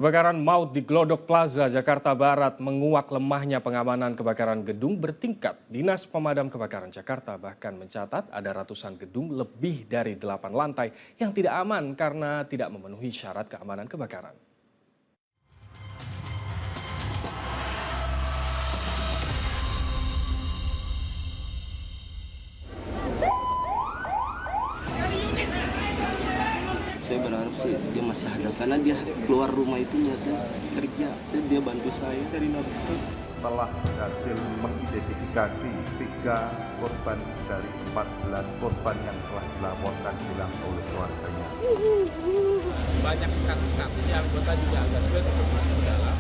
Kebakaran maut di Glodok Plaza, Jakarta Barat menguak lemahnya pengamanan kebakaran gedung bertingkat. Dinas Pemadam Kebakaran Jakarta bahkan mencatat ada ratusan gedung lebih dari 8 lantai yang tidak aman karena tidak memenuhi syarat keamanan kebakaran. Saya berharap sih dia masih ada karena dia keluar rumah itu nyata kerja. Dia bantu saya dari nafkah. Telah berhasil mengidentifikasi 3 korban dari 14 korban yang telah dilaporkan hilang oleh keluarganya. Banyak sekali anggota juga agak sulit untuk masuk ke dalam.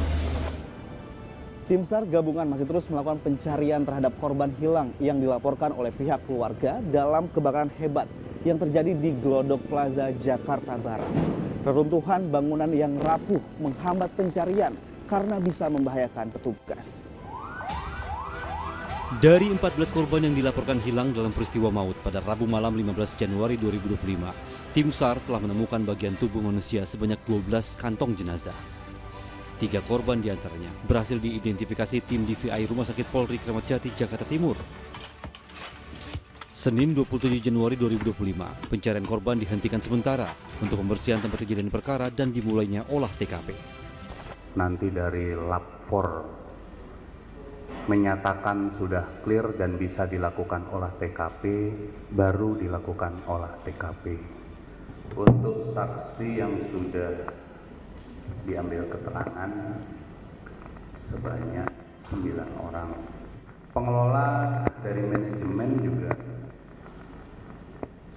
Tim SAR gabungan masih terus melakukan pencarian terhadap korban hilang yang dilaporkan oleh pihak keluarga dalam kebakaran hebat yang terjadi di Glodok Plaza, Jakarta Barat. Reruntuhan bangunan yang rapuh menghambat pencarian karena bisa membahayakan petugas. Dari 14 korban yang dilaporkan hilang dalam peristiwa maut pada Rabu malam 15 Januari 2025, tim SAR telah menemukan bagian tubuh manusia sebanyak 12 kantong jenazah. 3 korban diantaranya berhasil diidentifikasi tim DVI Rumah Sakit Polri Kramat Jati, Jakarta Timur. Senin 27 Januari 2025, pencarian korban dihentikan sementara untuk pembersihan tempat kejadian perkara dan dimulainya olah TKP. Nanti dari Lab 4 menyatakan sudah clear dan bisa dilakukan olah TKP, baru dilakukan olah TKP. Untuk saksi yang sudah diambil keterangan sebanyak 9 orang. Pengelola dari manajemen juga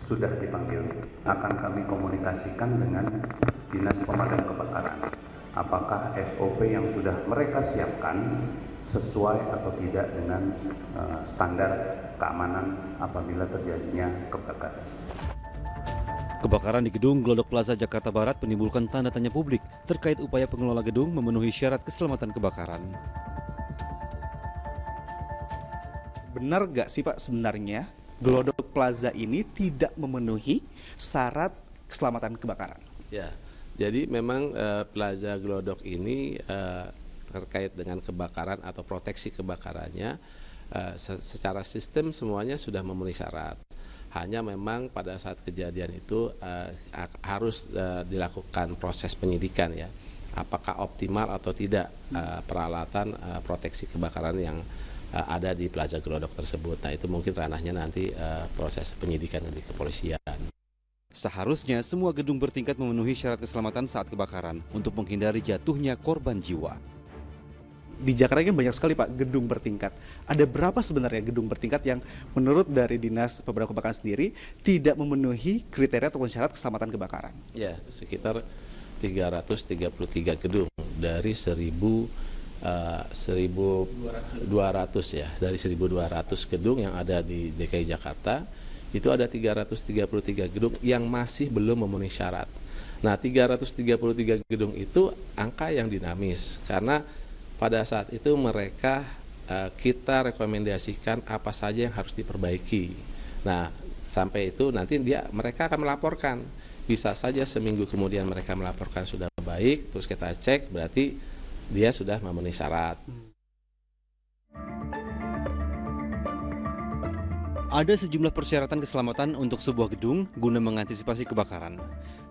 sudah dipanggil. Akan kami komunikasikan dengan Dinas Pemadam Kebakaran. Apakah SOP yang sudah mereka siapkan sesuai atau tidak dengan standar keamanan apabila terjadinya kebakaran. Kebakaran di gedung Glodok Plaza, Jakarta Barat menimbulkan tanda tanya publik terkait upaya pengelola gedung memenuhi syarat keselamatan kebakaran. Benar nggak sih Pak sebenarnya Glodok Plaza ini tidak memenuhi syarat keselamatan kebakaran? Ya, jadi memang Plaza Glodok ini terkait dengan kebakaran atau proteksi kebakarannya secara sistem semuanya sudah memenuhi syarat. Hanya memang pada saat kejadian itu harus dilakukan proses penyidikan ya, apakah optimal atau tidak peralatan proteksi kebakaran yang ada di Plaza Glodok tersebut. Nah itu mungkin ranahnya nanti proses penyidikan di kepolisian. Seharusnya semua gedung bertingkat memenuhi syarat keselamatan saat kebakaran untuk menghindari jatuhnya korban jiwa. Di Jakarta kan banyak sekali Pak gedung bertingkat. Ada berapa sebenarnya gedung bertingkat yang menurut dari Dinas Pemadam Kebakaran sendiri tidak memenuhi kriteria atau syarat keselamatan kebakaran? Ya, sekitar 333 gedung dari 1.200 ya, dari 1.200 gedung yang ada di DKI Jakarta, itu ada 333 gedung yang masih belum memenuhi syarat. Nah, 333 gedung itu angka yang dinamis karena pada saat itu mereka kita rekomendasikan apa saja yang harus diperbaiki. Nah, sampai itu nanti mereka akan melaporkan. Bisa saja seminggu kemudian mereka melaporkan sudah baik, terus kita cek berarti dia sudah memenuhi syarat. Ada sejumlah persyaratan keselamatan untuk sebuah gedung guna mengantisipasi kebakaran.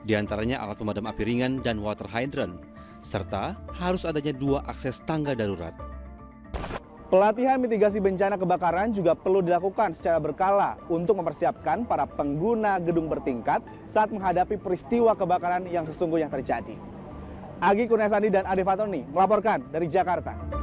Di antaranya alat pemadam api ringan dan water hydrant, serta harus adanya 2 akses tangga darurat. Pelatihan mitigasi bencana kebakaran juga perlu dilakukan secara berkala untuk mempersiapkan para pengguna gedung bertingkat saat menghadapi peristiwa kebakaran yang sesungguhnya terjadi. Agi Kurniasandi dan Ade Fatoni melaporkan dari Jakarta.